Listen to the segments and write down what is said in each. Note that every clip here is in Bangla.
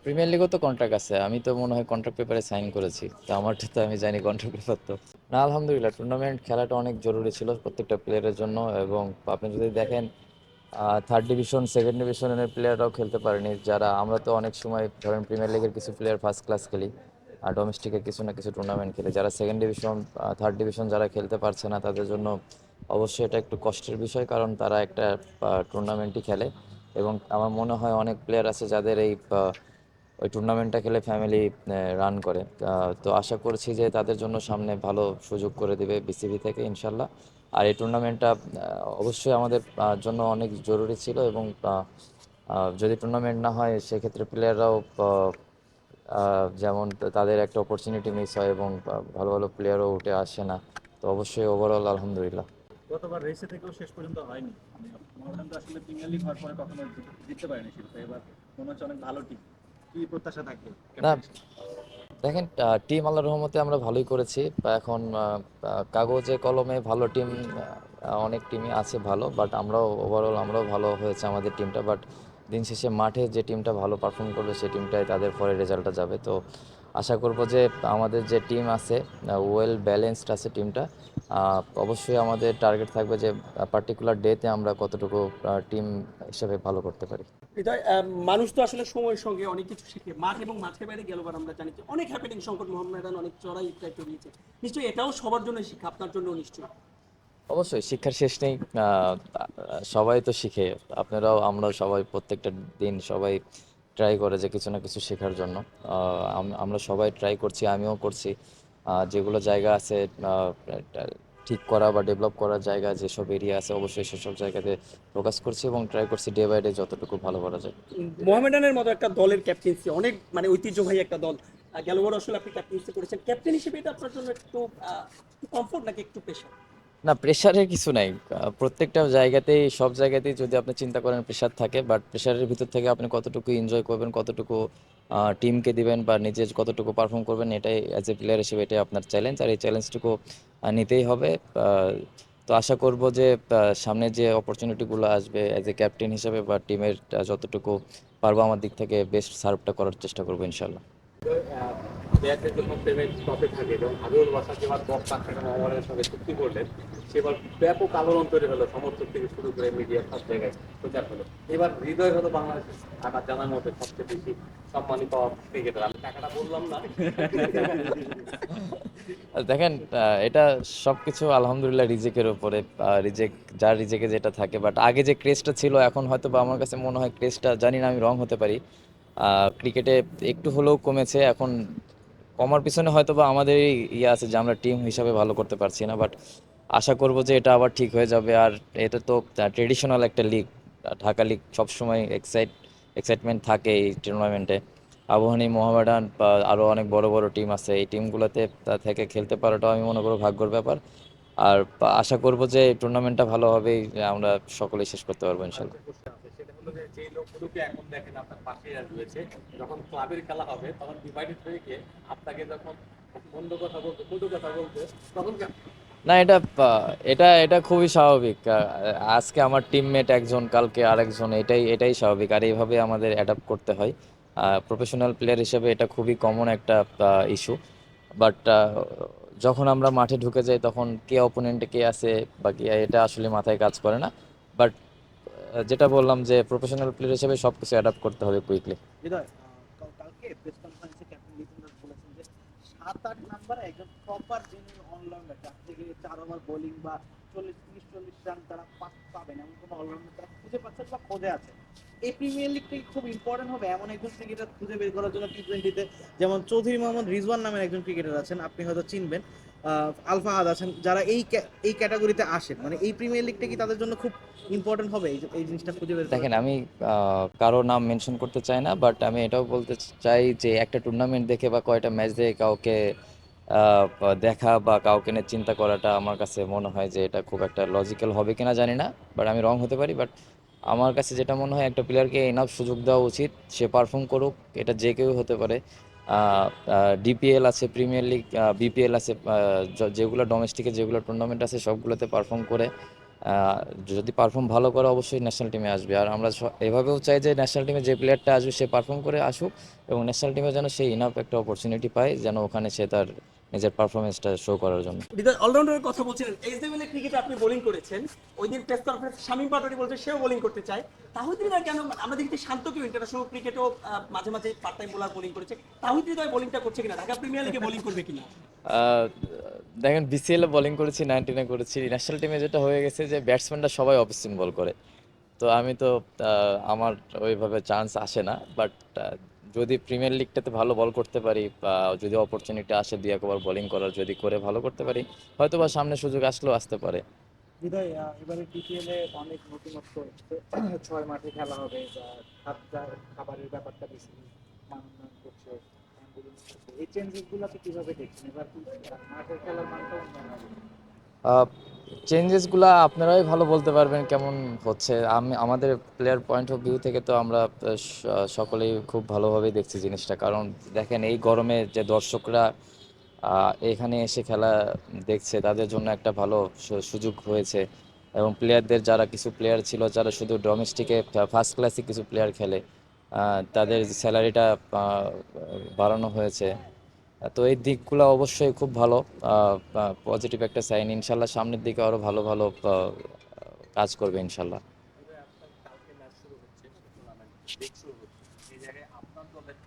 প্রিমিয়ার লিগও তো কন্ট্রাক্ট আছে, আমি তো মনে হয় কন্ট্রাক্ট পেপারে সাইন করেছি, তো আমারটা তো আমি জানি কন্ট্রাক্ট পেপার তো। না, আলহামদুলিল্লাহ টুর্নামেন্ট খেলাটা অনেক জরুরি ছিল প্রত্যেকটা প্লেয়ারের জন্য। এবং আপনি যদি দেখেন থার্ড ডিভিশন সেকেন্ড ডিভিশনের প্লেয়াররাও খেলতে পারেনি, যারা আমরা তো অনেক সময় ধরেন প্রিমিয়ার লিগের কিছু প্লেয়ার ফার্স্ট ক্লাস খেলি আর ডোমেস্টিকের কিছু না কিছু টুর্নামেন্ট খেলে, যারা সেকেন্ড ডিভিশন থার্ড ডিভিশন যারা খেলতে পারছে না তাদের জন্য অবশ্যই এটা একটু কষ্টের বিষয়, কারণ তারা একটা টুর্নামেন্টই খেলে। এবং আমার মনে হয় অনেক প্লেয়ার আছে যাদের এই ওই টুর্নামেন্টটা খেলে ফ্যামিলি রান করে। তো আশা করছি যে তাদের জন্য সামনে ভালো সুযোগ করে দেবে বিসিবি থেকে ইনশাল্লাহ। আর এই টুর্নামেন্টটা অবশ্যই আমাদের জন্য অনেক জরুরি ছিল। এবং যদি টুর্নামেন্ট না হয় সেক্ষেত্রে প্লেয়াররাও যেমন তাদের একটা অপরচুনিটি মিস হয় এবং ভালো ভালো প্লেয়ারও উঠে আসে না। তো অবশ্যই ওভারঅল আলহামদুলিল্লাহ। গতবার রেসে থেকেও শেষ পর্যন্ত হয়নি, মানে মোহামেডান তো আসলে প্রিমিয়ার লিগ হওয়ার পরে কখনো জিততে পারেনি সেটা। এবার মনে হচ্ছে অনেক ভালো টিম, কি প্রত্যাশা থাকবে না, ক্যাপ্টেন? দেখেন টিম আল্লাহর রহমতে আমরা ভালোই করেছি। এখন কাগজে কলমে ভালো টিম অনেক টিমই আছে ভালো, বাট আমরাও ওভারঅল আমরাও ভালো হয়েছে আমাদের টিমটা। বাট দিন শেষে মাঠে যে টিমটা ভালো পারফর্ম করবে সেই টিমটাই তাদের পরে রেজাল্টটা যাবে। তো আশা করব যে আমাদের যে টিম আছে ওয়েল ব্যালেন্সড আছে টিমটা। অবশ্যই আমাদের টার্গেট থাকবে যে পার্টিকুলার ডেতে আমরা কতটুকু টিম হিসেবে ভালো করতে পারি। হৃদয়, মানুষ তো আসলে সময়ের সঙ্গে অনেক কিছু শিখে। মাঠ এবং মাঠের বাইরে গেলবার আমরা জানি যে অনেক হ্যাপেনিং সংকট মোহামেডান অনেক চড়াই উতরাই পেরিয়েছে। নিশ্চয়ই এটাও সবার জন্য শিক্ষা, আপনার জন্য নিশ্চয়ই। অবশ্যই শিক্ষার শেষ নেই। আহ, সবাই তো শিখে, আপনারাও আমরাও সবাই প্রত্যেকটা দিন সবাই ট্রাই করে যে কিছু না কিছু শেখার জন্য। আমরা সবাই ট্রাই করছি, আমিও করছি। যেগুলো জায়গা আছে ঠিক করা বা ডেভেলপ করার জায়গা, যেসব এরিয়া আছে অবশ্যই সেসব জায়গাতে ফোকাস করছি এবং ট্রাই করছি ডে বাই ডে যতটুকু ভালো করা যায়। মোহামেডানের মতো একটা দলের ক্যাপ্টেন্সি অনেক মানে ঐতিহ্যবাহী একটা দল। গেলবার আসলে আপনি ক্যাপ্টেন্সি করেছেন, ক্যাপ্টেন হিসেবে এটা আপনার জন্য একটু কমফোর্ট নাকি একটু প্রেশার? না, প্রেশারের কিছু নাই। প্রত্যেকটা জায়গাতেই সব জায়গাতেই যদি আপনি চিন্তা করেন প্রেশার থাকে, বাট প্রেশারের ভিতর থেকে আপনি কতটুকু এনজয় করবেন, কতটুকু টিমকে দিবেন বা নিজে কতটুকু পারফর্ম করবেন, এটাই অ্যাজ এ প্লেয়ার হিসেবে এটাই আপনার চ্যালেঞ্জ, আর এই চ্যালেঞ্জটুকু নিতেই হবে। তো আশা করব যে সামনে যে অপরচুনিটিগুলো আসবে অ্যাজ এ ক্যাপ্টেন হিসেবে বা টিমের যতটুকু পারবো আমার দিক থেকে বেস্ট সার্ভটা করার চেষ্টা করবো ইনশাল্লাহ। ব্যাটের যখন পেমেন্ট স্টপে থাকে এবং হাবিবুল বাসার যেবার 10 লাখ টাকা ওভারের সঙ্গে চুক্তি করলেন, সেবার ব্যাপক আলোড়ন তৈরি হলো সমর্থক থেকে শুরু করে মিডিয়া সব জায়গায় প্রচার হলো। এবার হৃদয় হলো বাংলাদেশের আমার জানার মধ্যে সবচেয়ে বেশি সম্মানিত ক্রিকেটার। আমি টাকাটা বললাম না। দেখেন এটা সবকিছু আলহামদুলিল্লাহ রিজেকের উপরে। রিজেক, যার রিজেকে যেটা থাকে, বাট আগে যে ক্রেজটা ছিল এখন হয়তো বা আমার কাছে মনে হয় ক্রেজটা, জানি না আমি রং হতে পারি, ক্রিকেটে একটু হলেও কমেছে এখন। কমার পিছনে হয়তো বা আমাদের ইয়ে আছে যে আমরা টিম হিসাবে ভালো করতে পারছি না, বাট আশা করব যে এটা আবার ঠিক হয়ে যাবে। আর এটা তো ট্রেডিশনাল একটা লিগ, ঢাকা লিগ সবসময় এক্সাইটমেন্ট থাকে এই টুর্নামেন্টে। আবাহনী, মোহামেডান বা আরও অনেক বড় বড় টিম আছে, এই টিমগুলোতে থেকে খেলতে পারাটাও আমি মনে করব ভাগ্যর ব্যাপার। আর আশা করব যে এই টুর্নামেন্টটা ভালোভাবেই আমরা সকলেই শেষ করতে পারবো ইনশাল্লাহ। আরেকটা কোশ্চেন আছে, সেটা হলো যে যে লোকগুলোকে এখন দেখেন আপনার পাশেই রয়েছে, যখন ক্লাবের খেলা হবে তখন ডিভাইডেড হয়ে গিয়ে আপনাকে যখন মন্দ কথা বলতে কটু কথা বলতে, তখন না, এটা এটা খুবই স্বাভাবিক। আজকে আমার টিমমেট একজন, কালকে আরেকজন, এটাই স্বাভাবিক, আর এইভাবে আমাদের অ্যাডাপ্ট করতে হয়। প্রফেশনাল প্লেয়ার হিসেবে এটা খুবই কমন একটা ইস্যু। বাট যখন আমরা মাঠে ঢুকে যাই তখন কে অপোনেন্টে কে আছে বা কি, এটা আসলে মাথায় কাজ করে না। বাট যেটা বললাম যে প্রফেশনাল প্লেয়ার হিসেবে সব কিছু অ্যাডাপ্ট করতে হবে কুইকলি। হৃদয়, কালকে প্রেস কনফারেন্সে ক্যাপ্টেন লিটন দাস বলেছেন যে 7-8 নম্বরে একজন প্রপার যিনি অলরাউন্ডার, যার থেকে 4 ওভার বোলিং বা 40-30-40 রান তারা পাবেন এমন কোনো অলরাউন্ডার তারা খুঁজে পাচ্ছেন বা খোঁজে আছে। এই প্রিমিয়ার লিগটাই খুব ইম্পর্টেন্ট হবে এমন একজন ক্রিকেটার খুঁজে বের করার জন্য টি-20-তে। যেমন চৌধুরী মোহাম্মদ রিজওয়ান নামের একজন ক্রিকেটার আছেন, আপনি হয়তো চিনবেন। আলফাহাদ আছেন, যারা এই ক্যাটাগরিতে আসেন, মানে এই প্রিমিয়ার লিগটা কি তাদের জন্য খুব ইম্পর্টেন্ট হবে এই জিনিসটা খুঁজে বের করার দেখেন, জন্য? আমি কারো নাম মেনশন করতে চাই না, বাট আমি এটাও বলতে চাই যে একটা টুর্নামেন্ট দেখে বা কয়টা ম্যাচ দেখে কাউকে বা দেখা বা কাউকে নিয়ে চিন্তা করাটা আমার কাছে মনে হয় যে এটা খুব একটা লজিক্যাল হবে কিনা জানি না, বাট আমি রং হতে পারি। বাট আমার কাছে যেটা মনে হয় একটা প্লেয়ারকে এনাফ সুযোগ দেওয়া উচিত, সে পারফর্ম করুক, এটা যে কেউ হতে পারে। ডিপিএল আছে, প্রিমিয়ার লিগ, বিপিএল আছে, যেগুলো ডোমেস্টিকে যেগুলো টুর্নামেন্ট আছে সবগুলোতে পারফর্ম করে আহ, যদি পারফর্ম ভালো করে অবশ্যই ন্যাশনাল টিমে আসবে। আর আমরা এভাবেও চাই যে ন্যাশনাল টিমে যে প্লেয়ারটা আসবে সে পারফর্ম করে আসুক, এবং ন্যাশনাল টিমে যেন সে ইনাফ একটা অপরচুনিটি পায়, যেন ওখানে সে তার নিজের পারফরমেন্সটা শো করার জন্য। হৃদয় অলরাউন্ডারের কথা বলছিলেন, এইচডব্লিউ ক্রিকেটে আপনি বোলিং করেছেন, ওই দিন প্রেস কনফারেন্স শামীম পাটোয়ারি বলছে সেও বোলিং করতে চায়। তাহিদ হৃদয় কেন, আমরা দেখি শান্ত কেউ ইন্টারন্যাশনাল ক্রিকেটেও মাঝে মাঝে পার্ট টাইম বোলার বোলিং করেছে, তাহিদ হৃদয় বোলিংটা করছে কিনা, ঢাকা প্রিমিয়ার লিগে বোলিং করবে কিনা? আহ, দেখেন, বিসিএল এ বোলিং করেছি, 19-এ করেছি, ন্যাশনাল টিমে যেটা হয়ে গেছে যে ব্যাটসম্যানরা সবাই অফ স্পিন বল করে। তো আমি তো আমার ওইভাবে চান্স আসে না, বাট যদি প্রিমিয়ার লিগটাতে ভালো বল করতে পারি, বা যদি অপরচুনিটি আসে দুই একবার বোলিং করার, যদি করে ভালো করতে পারি, হয়তো বা সামনে সুযোগ আসলেও আসতে পারে। হৃদয়, এবারে বিপিএলে অনেক নতুনত্ব হচ্ছে। 6 মাঠে খেলা হবে, বা খাবারের ব্যাপারটা বেশি মানোন্নয়ন করছে, অ্যাম্বুলেন্স করছে। এই চেঞ্জেস গুলোকে কিভাবে দেখছেন? এবার কি মাঠের খেলার মানটা উন্নয়ন হবে? চেঞ্জেসগুলা আপনারাই ভালো বলতে পারবেন কেমন হচ্ছে। আমাদের প্লেয়ার পয়েন্ট অফ ভিউ থেকে তো আমরা সকলেই খুব ভালোভাবেই দেখছি জিনিসটা। কারণ দেখেন, এই গরমে যে দর্শকরা এখানে এসে খেলা দেখছে, তাদের জন্য একটা ভালো সুযোগ হয়েছে। এবং প্লেয়ারদের, যারা কিছু প্লেয়ার ছিল যারা শুধু ডোমেস্টিকে ফার্স্ট ক্লাসে কিছু প্লেয়ার খেলে, তাদের স্যালারিটা বাড়ানো হয়েছে। তো এই দিকগুলো অবশ্যই খুব ভালো, পজিটিভ একটা সাইন। ইনশাল্লাহ সামনের দিকে আরো ভালো ভালো কাজ করবে ইনশাল্লাহ। আপনার কালকে ম্যাচ শুরু হচ্ছে, টুর্নামেন্ট লিগ শুরু হচ্ছে, এই জায়গায় আপনার দলের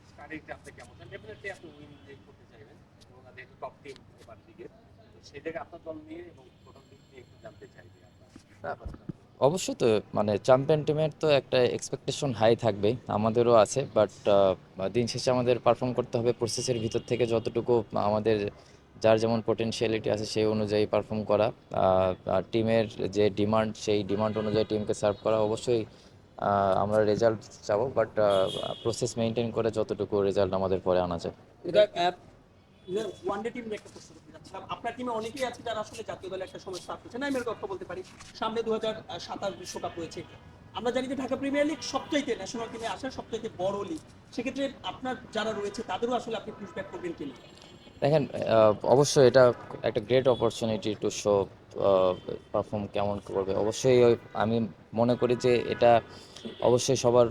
স্ট্র্যাটেজিটা আপনি কেমন চান? ডেফিনেটলি আপনি উইন লিগ করতে চাইবেন, এবং যেহেতু টপ টিম এবার লিগে, তো সেই জায়গায় আপনার দল নিয়ে এবং টোটাল টিম নিয়ে একটু জানতে চাই যে আপনার ব্যাপারটা। অবশ্যই তো, মানে চ্যাম্পিয়ন টিমের তো একটা এক্সপেকটেশন হাই থাকবে, আমাদেরও আছে। বাট দিন শেষে আমাদের পারফর্ম করতে হবে প্রসেসের ভিতর থেকে যতটুকু আমাদের, যার যেমন পোটেনশিয়ালিটি আছে সেই অনুযায়ী পারফর্ম করা। টিমের যে ডিমান্ড, সেই ডিমান্ড অনুযায়ী টিমকে সার্ভ করা। অবশ্যই আমরা রেজাল্ট চাবো, বাট প্রসেস মেনটেন করে যতটুকু রেজাল্ট আমাদের পরে আনা যায়। হৃদয়, ওয়ানডে টিম নিয়ে একটা প্রশ্ন করতে যাচ্ছিলাম। আপনার টিমে অনেকেই আছে যারা আসলে জাতীয় দলে একটা সময় স্টার্ট করছে, নাইমের কথা বলতে পারি, সামনে 2027 বিশ্বকাপ রয়েছে। আমরা জানি যে ঢাকা প্রিমিয়ার লিগ সবচাইতে ন্যাশনাল টিমে আসার সবচাইতে বড় লিগ, সেক্ষেত্রে আপনার যারা রয়েছে তাদেরও আসলে আপনি পুশব্যাক করবেন কিনা? দেখেন, অবশ্যই এটা একটা great opportunity to show perform কেমন করবে। অবশ্যই আমি মনে করি যে এটা অবশ্যই সবার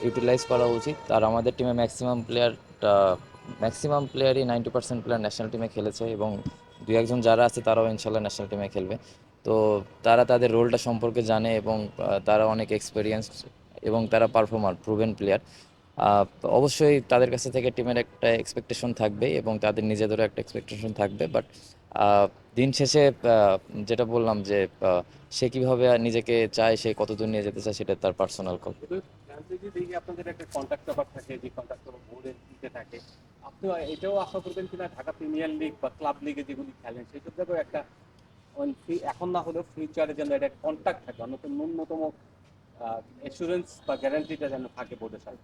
ইউটিলাইজ করা উচিত। আর আমাদের টিমে ম্যাক্সিমাম প্লেয়ারই 90% প্লেয়ার ন্যাশনাল টিমে খেলেছে, এবং দুই একজন যারা আছে তারাও ইনশাল্লাহ ন্যাশনাল টিমে খেলবে। তো তারা তাদের রোলটা সম্পর্কে জানে, এবং তারা অনেক এক্সপিরিয়েন্স, এবং তারা পারফর্মার, প্রুভেন প্লেয়ার। অবশ্যই তাদের কাছে থেকে টিমের একটা এক্সপেকটেশন থাকবে, এবং তাদের নিজেদেরও একটা এক্সপেকটেশন থাকবে। বাট দিন শেষে যেটা বললাম যে সে কিভাবে নিজেকে চায়, সে কতদূর নিয়ে যেতে চায়, সেটা তার পার্সোনাল কল। কিন্তু ফ্রান্সিসি লিগে আপনাদের একটা কন্ট্রাক্ট ব্যাপার থাকে, যে কন্ট্রাক্ট বোর্ডের দিতে থাকে। আপনি এটাও আশা করবেন কিনা ঢাকা প্রিমিয়ার লিগ বা ক্লাব লিগে যেগুলি খেলেন সেই সব জায়গায় একটা এখন না হলেও ফিউচারে যেন এটা কন্ট্রাক্ট থাকে, অন্যতম ন্যূনতম এসুরেন্স বা গ্যারান্টিটা যেন থাকে বোর্ডের সাথে?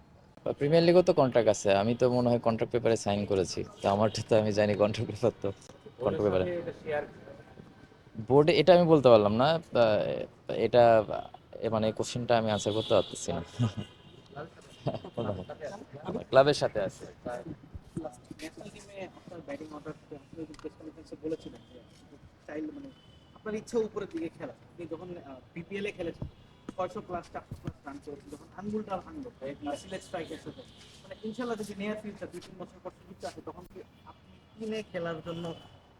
প্রিমিয়ার লিগও তো কন্ট্রাক্ট আছে, আমি তো মনে হয় কন্ট্রাক্ট পেপারে সাইন করেছি, তো আমারটা তো আমি জানি কন্ট্রাক্ট পেপার তো। বোর্ডের কন্ট্রাক্ট পেপারে সাথে এটা শেয়ার। বোর্ডে এটা আমি বলতে পারলাম না। এটা মানে কোশ্চেনটা আমি আনসার করতে পারতেছি না। ক্লাবের সাথে আছে। ন্যাশনাল টিমে আপনার ব্যাটিং অর্ডার, আপনি প্রেস কনফারেন্সে বলেছিলেন যে চাইলে মানে আপনার ইচ্ছা উপরের দিকে খেলা। আপনি যখন বিপিএল এ খেলেছেন 600+, 400+ রান করেছেন, যখন আঙ্গুলটা ভাঙলো সিলেট স্ট্রাইকের সাথে, মানে ইনশাল্লাহ যদি নিয়ার ফিউচার 2-3 বছর পর সুযোগটা আসে, তখন কি আপনি টিমে খেলার জন্য,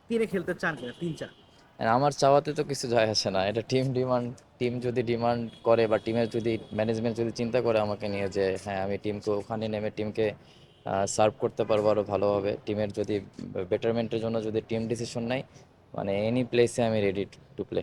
টিমে খেলতে চান কিনা? 3-4 আর আমার চাওয়াতে তো কিছু যায় আসে না, এটা টিম ডিমান্ড। টিম যদি ডিমান্ড করে, বা টিমের যদি ম্যানেজমেন্ট যদি চিন্তা করে আমাকে নিয়ে, যে হ্যাঁ আমি টিমকে ওখানে নেমে টিমকে সার্ভ করতে পারবো আরও ভালোভাবে, টিমের যদি বেটারমেন্টের জন্য যদি টিম ডিসিশন নেয়, মানে এনি প্লেসে আমি রেডি টু প্লে।